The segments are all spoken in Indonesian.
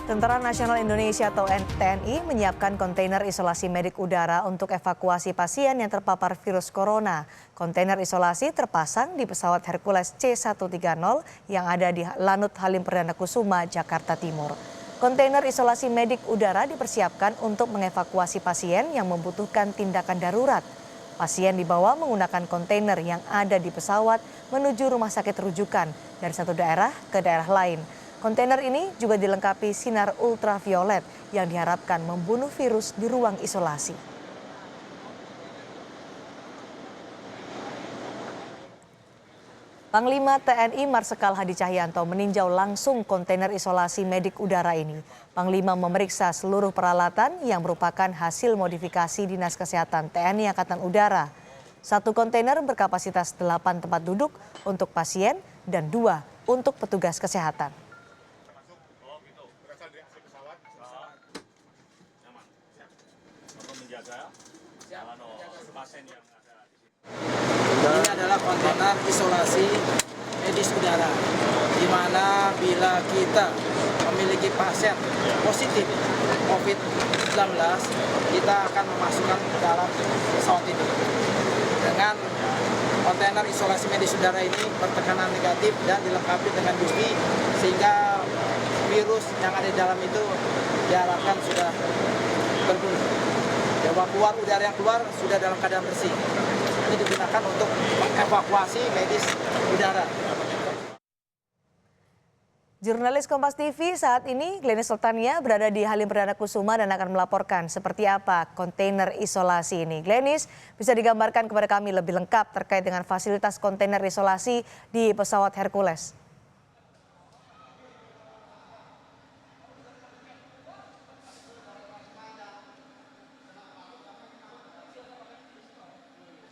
Tentara Nasional Indonesia atau TNI menyiapkan kontainer isolasi medik udara untuk evakuasi pasien yang terpapar virus corona. Kontainer isolasi terpasang di pesawat Hercules C-130 yang ada di Lanut Halim Perdana Kusuma, Jakarta Timur. Kontainer isolasi medik udara dipersiapkan untuk mengevakuasi pasien yang membutuhkan tindakan darurat. Pasien dibawa menggunakan kontainer yang ada di pesawat menuju rumah sakit rujukan dari satu daerah ke daerah lain. Kontainer ini juga dilengkapi sinar ultraviolet yang diharapkan membunuh virus di ruang isolasi. Panglima TNI Marsikal Hadi Cahyanto meninjau langsung kontainer isolasi medik udara ini. Panglima memeriksa seluruh peralatan yang merupakan hasil modifikasi Dinas Kesehatan TNI Angkatan Udara. Satu kontainer berkapasitas 8 tempat duduk untuk pasien dan 2 untuk petugas kesehatan. Ini adalah kontainer isolasi medis udara, di mana bila kita memiliki pasien positif COVID-19, kita akan memasukkan ke dalam pesawat ini. Dengan kontainer isolasi medis udara ini bertekanan negatif dan dilengkapi dengan UV, sehingga virus yang ada di dalam itu diharapkan sudah berbunuh. Keluar udara yang keluar sudah dalam keadaan bersih. Ini digunakan untuk mengevakuasi medis udara. Jurnalis Kompas TV saat ini Glenis Sultania berada di Halim Perdana Kusuma dan akan melaporkan seperti apa kontainer isolasi ini. Glenis, bisa digambarkan kepada kami lebih lengkap terkait dengan fasilitas kontainer isolasi di pesawat Hercules?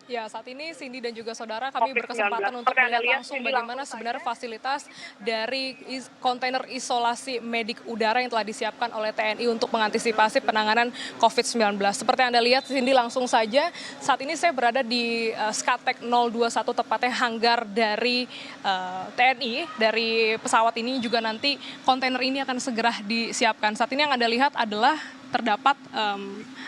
Ya, saat ini Cindy dan juga saudara kami berkesempatan untuk melihat langsung bagaimana sebenarnya fasilitas dari kontainer isolasi medik udara yang telah disiapkan oleh TNI untuk mengantisipasi penanganan COVID-19. Seperti yang Anda lihat, Cindy, langsung saja saat ini saya berada di Skatek 021, tepatnya hanggar dari TNI. Dari pesawat ini juga nanti kontainer ini akan segera disiapkan. Saat ini yang Anda lihat adalah terdapat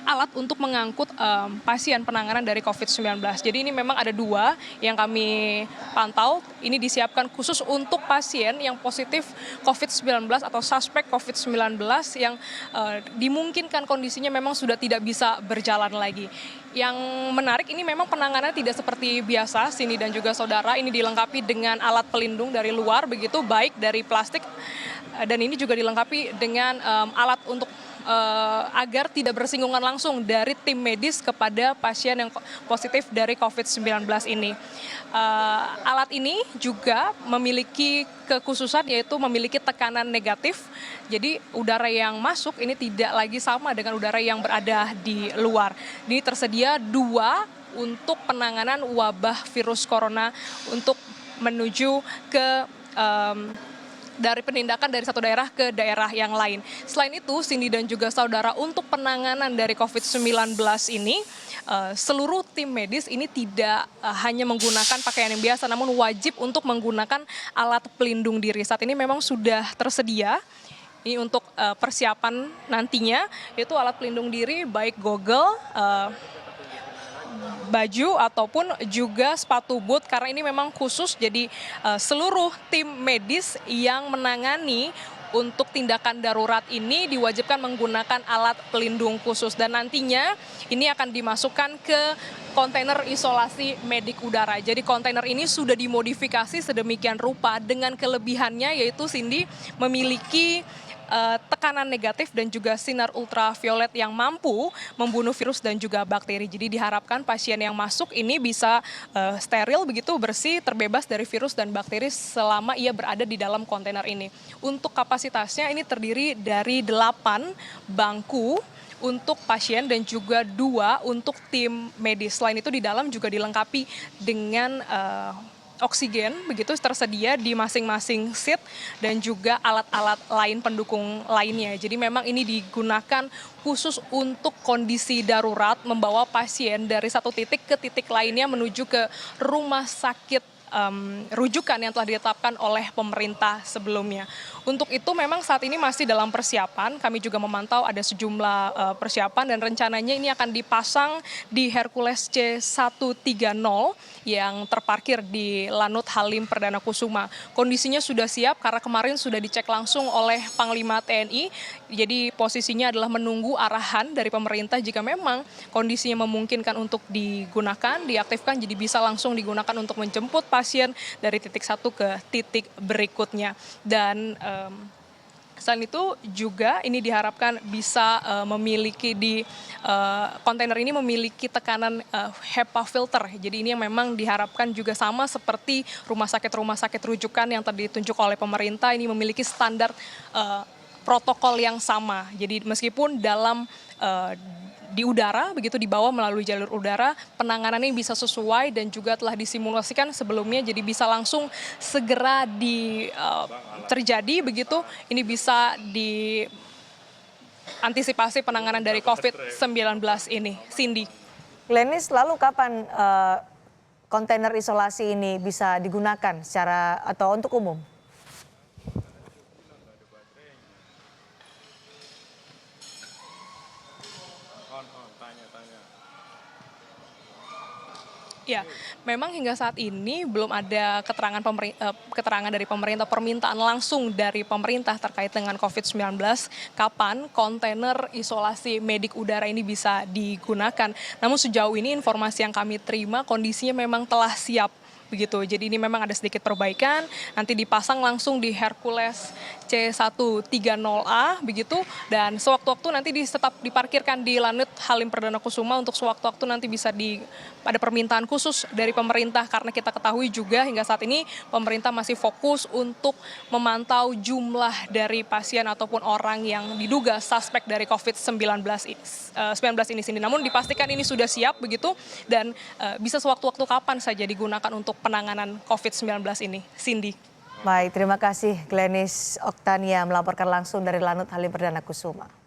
alat untuk mengangkut pasien penanganan dari COVID-19. Jadi ini memang ada 2 yang kami pantau. Ini disiapkan khusus untuk pasien yang positif COVID-19 atau suspek COVID-19 yang dimungkinkan kondisinya memang sudah tidak bisa berjalan lagi. Yang menarik ini memang penanganannya tidak seperti biasa, Cindy dan juga saudara. Ini dilengkapi dengan alat pelindung dari luar, begitu baik dari plastik, dan ini juga dilengkapi dengan alat untuk agar tidak bersinggungan langsung dari tim medis kepada pasien yang positif dari COVID-19 ini. Alat ini juga memiliki kekhususan, yaitu memiliki tekanan negatif. Jadi udara yang masuk ini tidak lagi sama dengan udara yang berada di luar. Ini tersedia 2 untuk penanganan wabah virus corona untuk menuju ke dari penindakan dari satu daerah ke daerah yang lain. Selain itu, Cindy dan juga saudara, untuk penanganan dari COVID-19 ini, seluruh tim medis ini tidak hanya menggunakan pakaian yang biasa, namun wajib untuk menggunakan alat pelindung diri. Saat ini memang sudah tersedia. Ini untuk persiapan nantinya, yaitu alat pelindung diri baik goggle, baju ataupun juga sepatu boot, karena ini memang khusus. Jadi seluruh tim medis yang menangani untuk tindakan darurat ini diwajibkan menggunakan alat pelindung khusus, dan nantinya ini akan dimasukkan ke kontainer isolasi medik udara. Jadi kontainer ini sudah dimodifikasi sedemikian rupa dengan kelebihannya, yaitu Cindy memiliki tekanan negatif dan juga sinar ultraviolet yang mampu membunuh virus dan juga bakteri. Jadi diharapkan pasien yang masuk ini bisa steril, begitu bersih, terbebas dari virus dan bakteri selama ia berada di dalam kontainer ini. Untuk kapasitasnya ini terdiri dari 8 bangku untuk pasien dan juga 2 untuk tim medis. Selain itu di dalam juga dilengkapi dengan oksigen, begitu tersedia di masing-masing seat, dan juga alat-alat lain pendukung lainnya. Jadi memang ini digunakan khusus untuk kondisi darurat, membawa pasien dari satu titik ke titik lainnya menuju ke rumah sakit rujukan yang telah ditetapkan oleh pemerintah sebelumnya. Untuk itu memang saat ini masih dalam persiapan, kami juga memantau ada sejumlah persiapan dan rencananya ini akan dipasang di Hercules C130 yang terparkir di Lanut Halim Perdana Kusuma. Kondisinya sudah siap karena kemarin sudah dicek langsung oleh Panglima TNI, jadi posisinya adalah menunggu arahan dari pemerintah jika memang kondisinya memungkinkan untuk digunakan, diaktifkan, jadi bisa langsung digunakan untuk menjemput pasien dari titik satu ke titik berikutnya. Dan selain itu juga ini diharapkan bisa memiliki kontainer ini memiliki tekanan HEPA filter. Jadi ini yang memang diharapkan juga sama seperti rumah sakit rujukan yang tadi ditunjuk oleh pemerintah, ini memiliki standar protokol yang sama. Jadi meskipun di udara, begitu di bawah melalui jalur udara, penanganannya bisa sesuai dan juga telah disimulasikan sebelumnya, jadi bisa langsung segera terjadi begitu, ini bisa diantisipasi penanganan dari COVID-19 ini. Cindy. Glenis, lalu kapan kontainer isolasi ini bisa digunakan secara atau untuk umum? Ya, memang hingga saat ini belum ada keterangan dari pemerintah, permintaan langsung dari pemerintah terkait dengan COVID-19, kapan kontainer isolasi medik udara ini bisa digunakan. Namun sejauh ini informasi yang kami terima kondisinya memang telah siap. Begitu. Jadi ini memang ada sedikit perbaikan, nanti dipasang langsung di Hercules C130A begitu, dan sewaktu-waktu nanti tetap diparkirkan di Lanut Halim Perdana Kusuma untuk sewaktu-waktu nanti bisa ada permintaan khusus dari pemerintah, karena kita ketahui juga hingga saat ini pemerintah masih fokus untuk memantau jumlah dari pasien ataupun orang yang diduga suspek dari COVID-19 ini sendiri. Namun dipastikan ini sudah siap begitu dan bisa sewaktu-waktu kapan saja digunakan untuk penanganan COVID-19 ini. Cindy. Baik, terima kasih Glenis Oktania melaporkan langsung dari Lanut Halim Perdana Kusuma.